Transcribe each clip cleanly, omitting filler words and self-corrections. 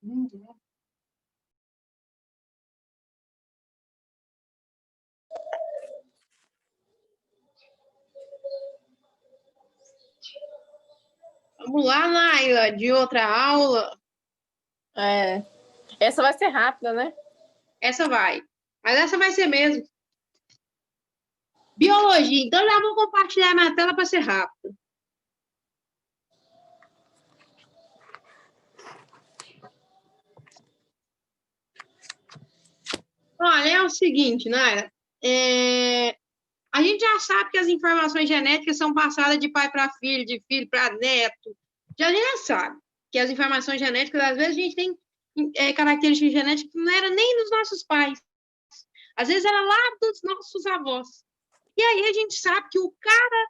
Vamos lá, Naila, de outra aula. Essa vai ser rápida, né? Essa vai. Mas essa vai ser mesmo. Biologia. Então, já vou compartilhar minha tela para ser rápido. Olha, é o seguinte, Naila. A gente já sabe que as informações genéticas são passadas de pai para filho, de filho para neto. A gente já sabe que as informações genéticas, às vezes, a gente tem características genéticas que não eram nem dos nossos pais. Às vezes, era lá dos nossos avós. E aí, a gente sabe que o cara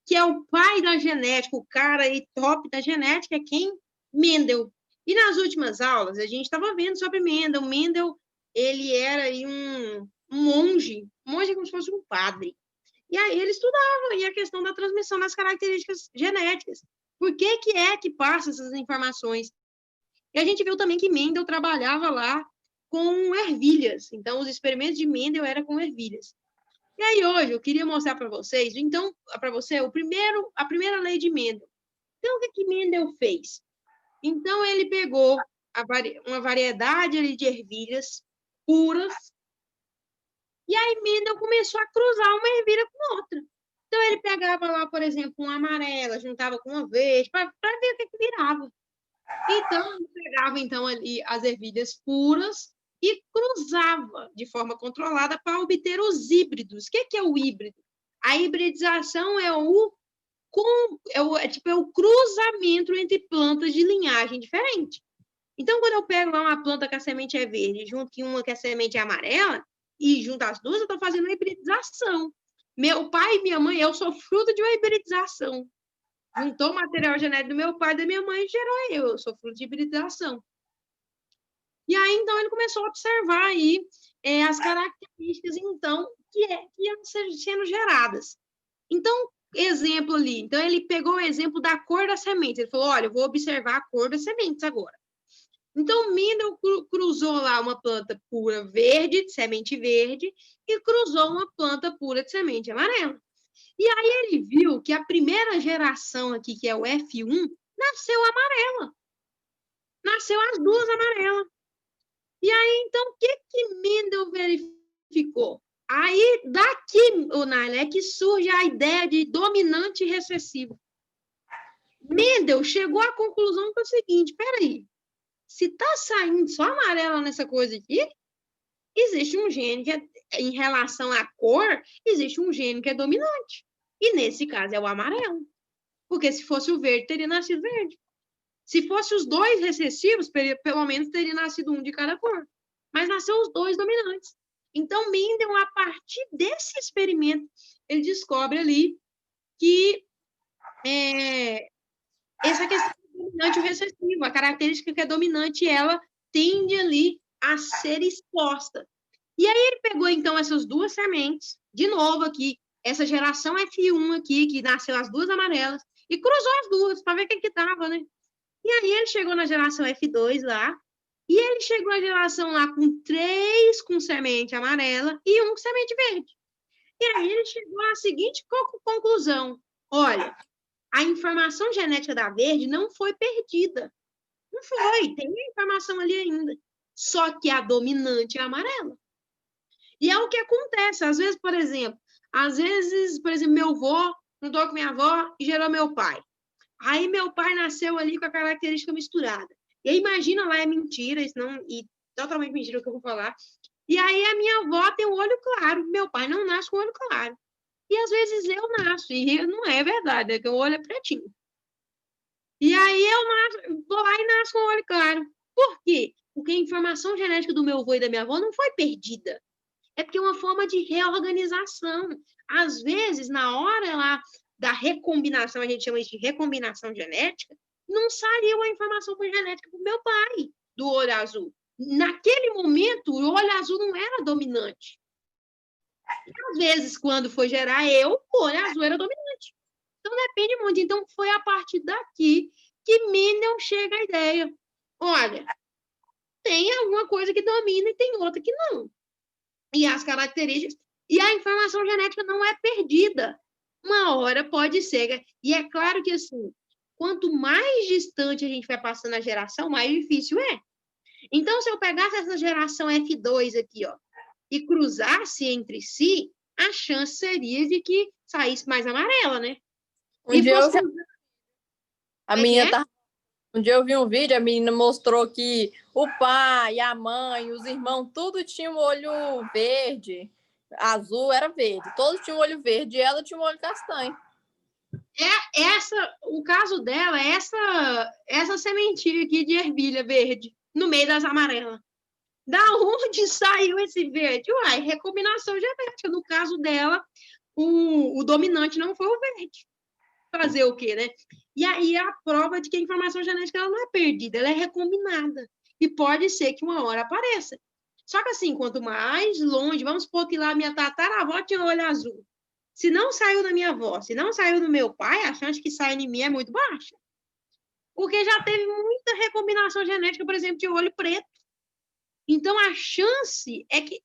que é o pai da genética, o cara aí top da genética, é quem? Mendel. E nas últimas aulas, a gente estava vendo sobre Mendel. Mendel, ele era aí um monge como se fosse um padre. E aí ele estudava aí a questão da transmissão das características genéticas. Por que que passa essas informações? E a gente viu também que Mendel trabalhava lá com ervilhas. Então, os experimentos de Mendel eram com ervilhas. E aí, hoje, eu queria mostrar para vocês, então, para você, a primeira lei de Mendel. Então, o que Mendel fez? Então, ele pegou uma variedade ali de ervilhas puras, e aí Mendel começou a cruzar uma ervilha com outra. Então, ele pegava lá, por exemplo, uma amarela, juntava com uma verde, para ver o que virava. Então, ele pegava, então, ali as ervilhas puras e cruzava de forma controlada para obter os híbridos. O que é o híbrido? A hibridização é o cruzamento entre plantas de linhagem diferente. Então, quando eu pego lá uma planta que a semente é verde, junto com uma que a semente é amarela, e junto as duas, eu estou fazendo uma hibridização. Meu pai e minha mãe, eu sou fruto de uma hibridização. Juntou o material genético do meu pai e da minha mãe e gerou eu sou fruto de hibridização. E aí, então, ele começou a observar aí as características, então, que iam sendo geradas. Então, exemplo ali. Então, ele pegou o exemplo da cor da semente. Ele falou, olha, eu vou observar a cor das sementes agora. Então, Mendel cruzou lá uma planta pura verde, de semente verde, e cruzou uma planta pura de semente amarela. E aí ele viu que a primeira geração aqui, que é o F1, nasceu amarela. Nasceu as duas amarelas. E aí, então, o que Mendel verificou? Aí, daqui, Naila, é que surge a ideia de dominante recessivo. Mendel chegou à conclusão que é o seguinte, peraí, se está saindo só amarela nessa coisa aqui, existe um gene que em relação à cor, existe um gene que é dominante. E nesse caso é o amarelo. Porque se fosse o verde, teria nascido verde. Se fosse os dois recessivos, pelo menos teria nascido um de cada cor. Mas nasceu os dois dominantes. Então, Mendel, a partir desse experimento, ele descobre ali que essa questão do dominante e o recessivo, a característica que é dominante, ela tende ali a ser exposta. E aí ele pegou, então, essas duas sementes, de novo aqui, essa geração F1 aqui, que nasceu as duas amarelas, e cruzou as duas, para ver o que estava, né? E aí ele chegou na geração F2 lá, e ele chegou à geração lá com 3 com semente amarela e 1 com semente verde. E aí ele chegou à seguinte conclusão. Olha, a informação genética da verde não foi perdida. Não foi, tem informação ali ainda. Só que a dominante é a amarela. E é o que acontece, às vezes, por exemplo, meu avô juntou com minha avó e gerou meu pai. Aí meu pai nasceu ali com a característica misturada. E aí imagina lá, é mentira, isso não, e totalmente mentira o que eu vou falar. E aí a minha avó tem o olho claro, meu pai não nasce com o olho claro. E às vezes eu nasço, e não é verdade, é que o olho é pretinho. E aí eu vou lá e nasço com o olho claro. Por quê? Porque a informação genética do meu avô e da minha avó não foi perdida. É porque é uma forma de reorganização. Às vezes, na hora lá da recombinação, a gente chama isso de recombinação genética, não saiu a informação genética para o meu pai, do olho azul. Naquele momento, o olho azul não era dominante. E, às vezes, quando foi gerar eu, o olho azul era dominante. Então, depende muito. Então, foi a partir daqui que Mendel chega à ideia. Olha, tem alguma coisa que domina e tem outra que não. E as características... E a informação genética não é perdida. Uma hora pode ser. E é claro que, assim, quanto mais distante a gente vai passando a geração, mais difícil é. Então, se eu pegasse essa geração F2 aqui, ó, e cruzasse entre si, a chance seria de que saísse mais amarela, né? Um dia eu vi... A menina tá... Um dia eu vi um vídeo, a menina mostrou que o pai, a mãe, os irmãos, tudo tinha um olho verde, azul era verde, todos tinham um olho verde e ela tinha um olho castanho. O caso dela é essa sementinha aqui de ervilha verde, no meio das amarelas. Da onde saiu esse verde? Uai, recombinação genética. No caso dela, o dominante não foi o verde. Fazer o quê, né? E aí a prova de que a informação genética ela não é perdida, ela é recombinada. E pode ser que uma hora apareça. Só que assim, quanto mais longe, vamos supor que lá minha tataravó tinha olho azul. Se não saiu da minha avó, se não saiu do meu pai, a chance que saia em mim é muito baixa. Porque já teve muita recombinação genética, por exemplo, de olho preto. Então, a chance é que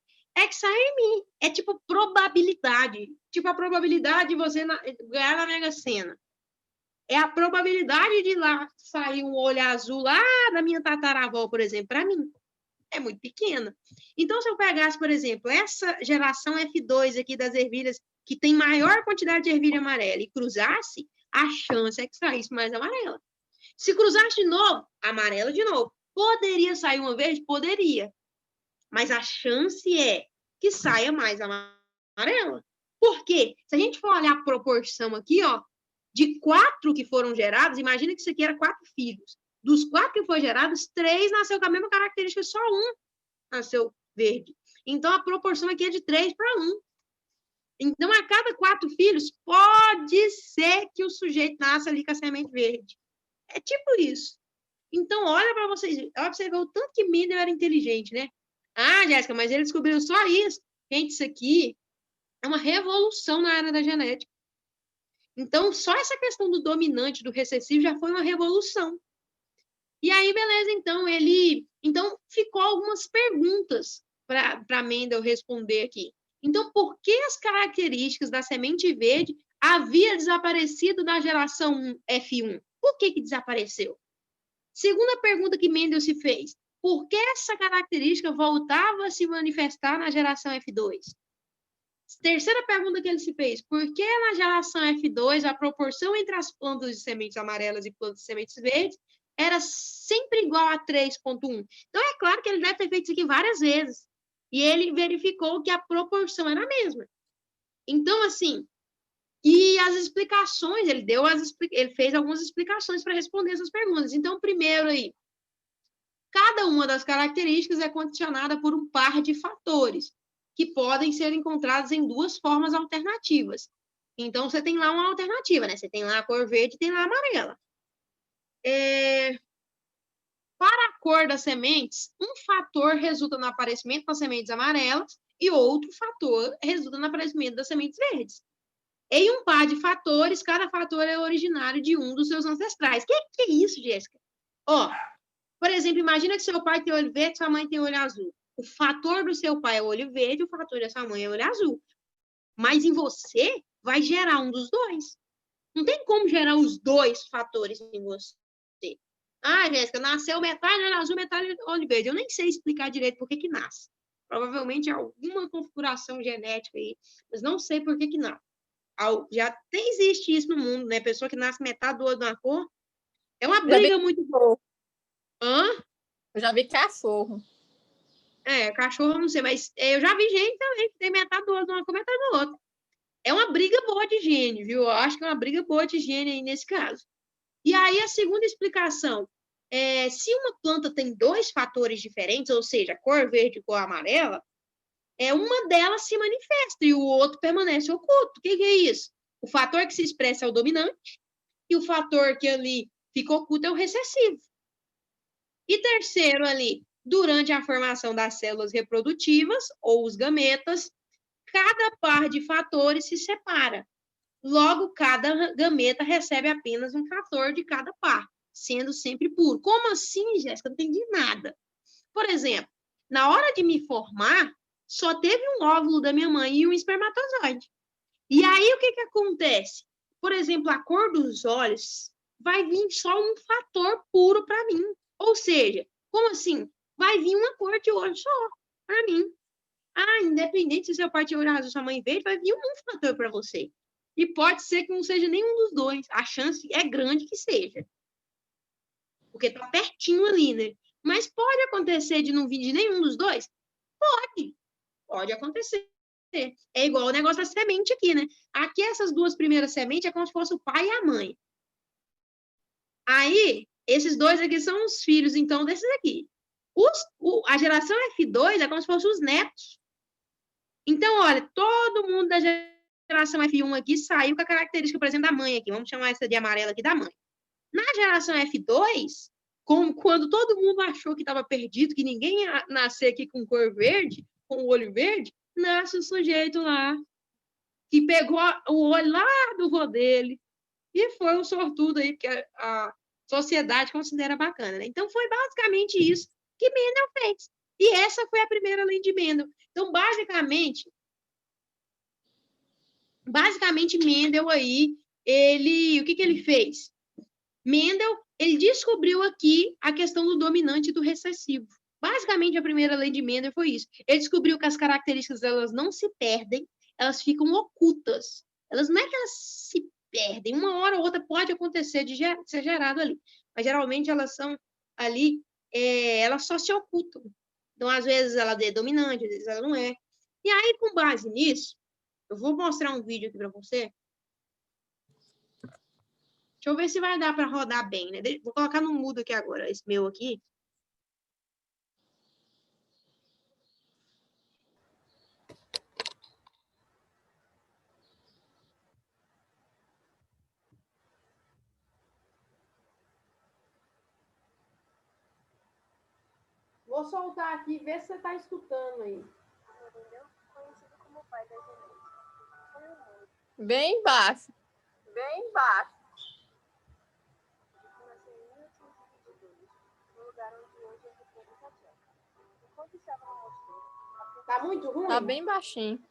saia em mim. É tipo probabilidade. Tipo a probabilidade de você ganhar na Mega Sena. É a probabilidade de lá sair um olho azul lá da minha tataravó, por exemplo, para mim. É muito pequena. Então, se eu pegasse, por exemplo, essa geração F2 aqui das ervilhas, que tem maior quantidade de ervilha amarela, e cruzasse, a chance é que saísse mais amarela. Se cruzasse de novo, amarela de novo. Poderia sair uma vez? Poderia. Mas a chance é que saia mais amarela. Por quê? Se a gente for olhar a proporção aqui, ó, de 4 que foram gerados, imagina que isso aqui era 4 filhos. Dos 4 que foram gerados, 3 nasceu com a mesma característica, só um nasceu verde. Então, a proporção aqui é de 3 para 1. Então, a cada 4 filhos, pode ser que o sujeito nasça ali com a semente verde. É tipo isso. Então, olha para vocês, olha para você ver o tanto que Mendel era inteligente, né? Ah, Jéssica, mas ele descobriu só isso. Gente, isso aqui é uma revolução na área da genética. Então, só essa questão do dominante, do recessivo, já foi uma revolução. E aí, beleza, então ficou algumas perguntas para Mendel responder aqui. Então, por que as características da semente verde havia desaparecido na geração F1? Por que desapareceu? Segunda pergunta que Mendel se fez, por que essa característica voltava a se manifestar na geração F2? Terceira pergunta que ele se fez, por que na geração F2 a proporção entre as plantas de sementes amarelas e plantas de sementes verdes era sempre igual a 3,1? Então, é claro que ele deve ter feito isso aqui várias vezes. E ele verificou que a proporção era a mesma. Então, assim, e as explicações, ele fez algumas explicações para responder essas perguntas. Então, primeiro aí, cada uma das características é condicionada por um par de fatores, que podem ser encontrados em duas formas alternativas. Então, você tem lá uma alternativa, né? Você tem lá a cor verde e tem lá a amarela. Para a cor das sementes, um fator resulta no aparecimento das sementes amarelas e outro fator resulta no aparecimento das sementes verdes. Em um par de fatores, cada fator é originário de um dos seus ancestrais. Que é isso, Jéssica? Ó, por exemplo, imagina que seu pai tem olho verde e sua mãe tem olho azul. O fator do seu pai é olho verde, o fator da sua mãe é olho azul. Mas em você, vai gerar um dos dois. Não tem como gerar os dois fatores em você. Ah, Jéssica, nasceu metade olho azul, metade olho verde. Eu nem sei explicar direito por que nasce. Provavelmente é alguma configuração genética aí, mas não sei por que nasce. Já existe isso no mundo, né? Pessoa que nasce metade do olho de uma cor. É uma briga muito boa. Hã? Eu já vi cachorro. Cachorro eu não sei, mas eu já vi gente também que tem metade do olho de uma cor, metade do outro. É uma briga boa de gene, viu? Eu acho que é uma briga boa de gene aí nesse caso. E aí a segunda explicação, se uma planta tem dois fatores diferentes, ou seja, cor verde e cor amarela, uma delas se manifesta e o outro permanece oculto. O que é isso? O fator que se expressa é o dominante e o fator que ali fica oculto é o recessivo. E terceiro ali, durante a formação das células reprodutivas ou os gametas, cada par de fatores se separa. Logo, cada gameta recebe apenas um fator de cada par, sendo sempre puro. Como assim, Jéssica? Não entendi nada. Por exemplo, na hora de me formar, só teve um óvulo da minha mãe e um espermatozoide. E aí, o que que acontece? Por exemplo, a cor dos olhos vai vir só um fator puro para mim. Ou seja, como assim? Vai vir uma cor de olho só para mim. Ah, independente se seu pai tinha olho azul, sua mãe verde, vai vir um fator para você. E pode ser que não seja nenhum dos dois. A chance é grande que seja. Porque tá pertinho ali, né? Mas pode acontecer de não vir de nenhum dos dois? Pode acontecer. É igual o negócio da semente aqui, né? Aqui, essas duas primeiras sementes é como se fosse o pai e a mãe. Aí, esses dois aqui são os filhos, então, desses aqui. A geração F2 é como se fossem os netos. Então, olha, todo mundo da geração F1 aqui saiu com a característica, por exemplo, da mãe aqui. Vamos chamar essa de amarela aqui da mãe. Na geração F2, quando todo mundo achou que estava perdido, que ninguém ia nascer aqui com cor verde, com o olho verde, nasce o sujeito lá, que pegou o olho lá do vô dele, e foi um sortudo aí, que a sociedade considera bacana, né? Então, foi basicamente isso que Mendel fez. E essa foi a primeira lei de Mendel. Então, basicamente Mendel aí, o que ele fez? Mendel, ele descobriu aqui a questão do dominante e do recessivo. Basicamente, a primeira lei de Mendel foi isso. Ele descobriu que as características, elas não se perdem, elas ficam ocultas. Elas não é que elas se perdem, uma hora ou outra pode acontecer de ser gerado ali, mas geralmente elas são ali, elas só se ocultam. Então, às vezes ela é dominante, às vezes ela não é. E aí, com base nisso, eu vou mostrar um vídeo aqui para você. Deixa eu ver se vai dar para rodar bem, né? Vou colocar no mudo aqui agora, esse meu aqui. Vou soltar aqui, ver se você está escutando aí. Conhecido como o pai da genética. Foi um monge. Bem baixo. Bem baixo. Nasceu em 1822, no lugar onde hoje é a República Tcheca. Enquanto estava no mosteiro... Tá muito ruim? Tá bem baixinho.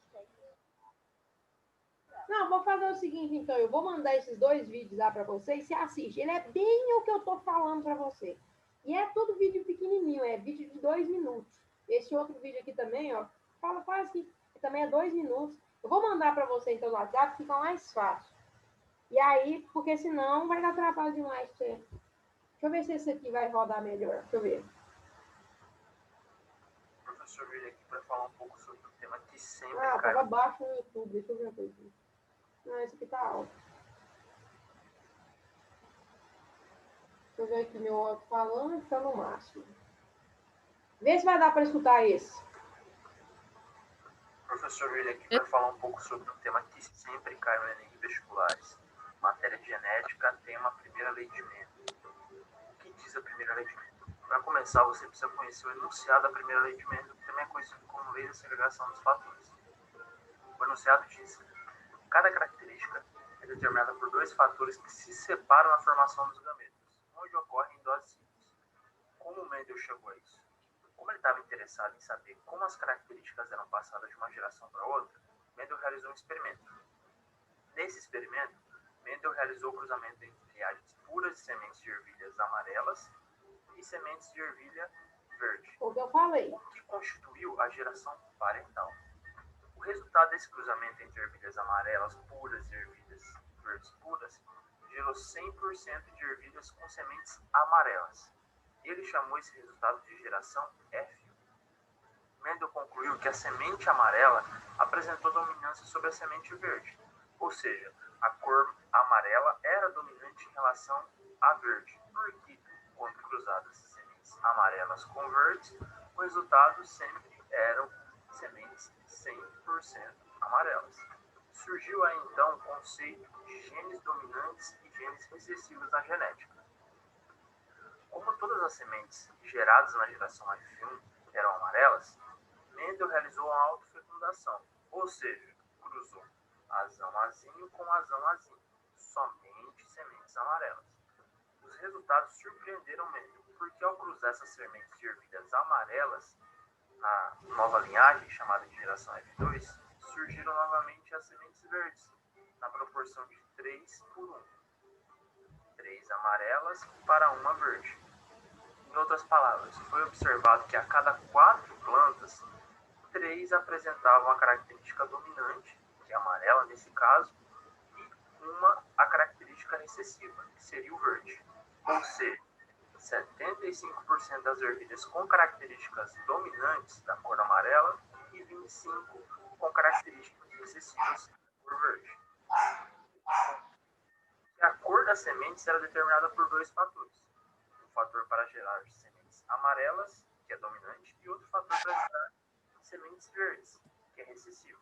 Não, vou fazer o seguinte, então. Eu vou mandar esses dois vídeos lá para você e você assiste. Ele é bem o que eu tô falando para você. E é tudo vídeo pequenininho, é vídeo de 2 minutos. Esse outro vídeo aqui também, ó, fala quase que também é 2 minutos. Eu vou mandar para você, então, no WhatsApp, fica mais fácil. E aí, porque senão vai dar trabalho demais pra você. Deixa eu ver se esse aqui vai rodar melhor. Deixa eu ver. O professor veio aqui para falar um pouco sobre um tema que sempre Ah, cai. tava baixo no YouTube. Deixa eu ver aqui. Não, esse aqui tá alto. Deixa eu ver aqui meu alto-falante, tá no máximo. Vê se vai dar para escutar esse. O professor veio aqui para falar um pouco sobre um tema que sempre cai no Enem vestibulares. Matéria de genética tem uma primeira lei de Mendel. O que diz a primeira lei de Mendel? Para começar, você precisa conhecer o enunciado da primeira lei de Mendel, que também é conhecido como lei da segregação dos fatores. O enunciado diz: cada característica é determinada por dois fatores que se separam na formação dos gametas, onde ocorrem doses simples. Como Mendel chegou a isso? Como ele estava interessado em saber como as características eram passadas de uma geração para outra, Mendel realizou um experimento. Nesse experimento, Mendel realizou o cruzamento entre áreas puras de sementes de ervilhas amarelas e sementes de ervilha verde, O que eu falei. o que constituiu a geração parental. O resultado desse cruzamento entre ervilhas amarelas puras e ervilhas verdes puras gerou 100% de ervilhas com sementes amarelas. Ele chamou esse resultado de geração F1. Mendel concluiu que a semente amarela apresentou dominância sobre a semente verde, ou seja, a cor amarela era dominante em relação à verde, porque, quando cruzadas sementes amarelas com verdes, o resultado sempre eram sementes 100% amarelas. Surgiu aí então o conceito de genes dominantes e genes recessivos na genética. Como todas as sementes geradas na geração F1 eram amarelas, Mendel realizou uma autofecundação, ou seja, cruzou azão azinho com azão azinho, somente sementes amarelas. Os resultados surpreenderam Mendel. porque ao cruzar essas sementes de ervilhas amarelas, a nova linhagem, chamada de geração F2, surgiram novamente as sementes verdes, na proporção de 3 por 1. 3 amarelas para uma verde. Em outras palavras, foi observado que a cada 4 plantas, 3 apresentavam a característica dominante, que é amarela nesse caso, e uma a característica recessiva, que seria o verde. Ou seja, 75% das ervilhas com características dominantes da cor amarela e 25% com características recessivas da cor verde. A cor das sementes era determinada por 2 fatores. Um fator para gerar sementes amarelas, que é dominante, e outro fator para gerar sementes verdes, que é recessivo.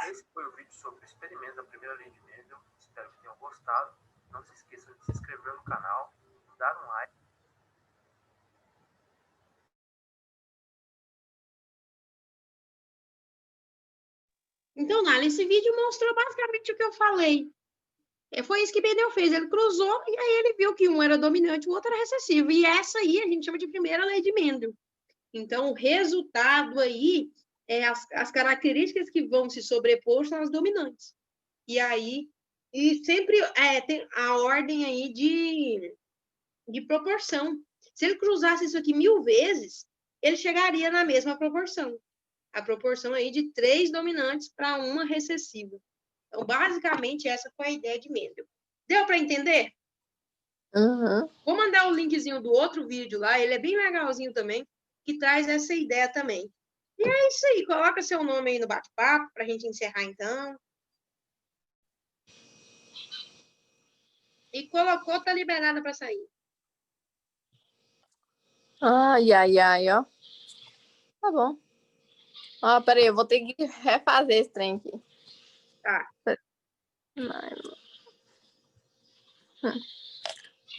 Esse foi o vídeo sobre o experimento da primeira lei de Mendel. Espero que tenham gostado. Não se esqueçam de se inscrever no canal, dar um like. Então, Nala, esse vídeo mostrou basicamente o que eu falei. Foi isso que Mendel fez. Ele cruzou e aí ele viu que um era dominante, o outro era recessivo. E essa aí a gente chama de primeira lei de Mendel. Então, o resultado aí, as características que vão se sobrepor são as dominantes. E aí, sempre tem a ordem aí de proporção. Se ele cruzasse isso aqui 1000 vezes, ele chegaria na mesma proporção. A proporção aí de 3 dominantes para uma recessiva. Então, basicamente, essa foi a ideia de Mendel. Deu para entender? Uhum. Vou mandar o linkzinho do outro vídeo lá, ele é bem legalzinho também, que traz essa ideia também. E é isso aí, coloca seu nome aí no bate-papo para a gente encerrar então. E colocou, tá liberada para sair. Ai, ai, ai, ó. Tá bom. Ó, peraí, eu vou ter que refazer esse trem aqui. Tá.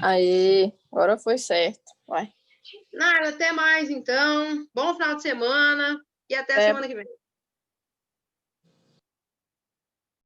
Aí, agora foi certo. Vai. Nada, até mais então. Bom final de semana e até É. semana que vem.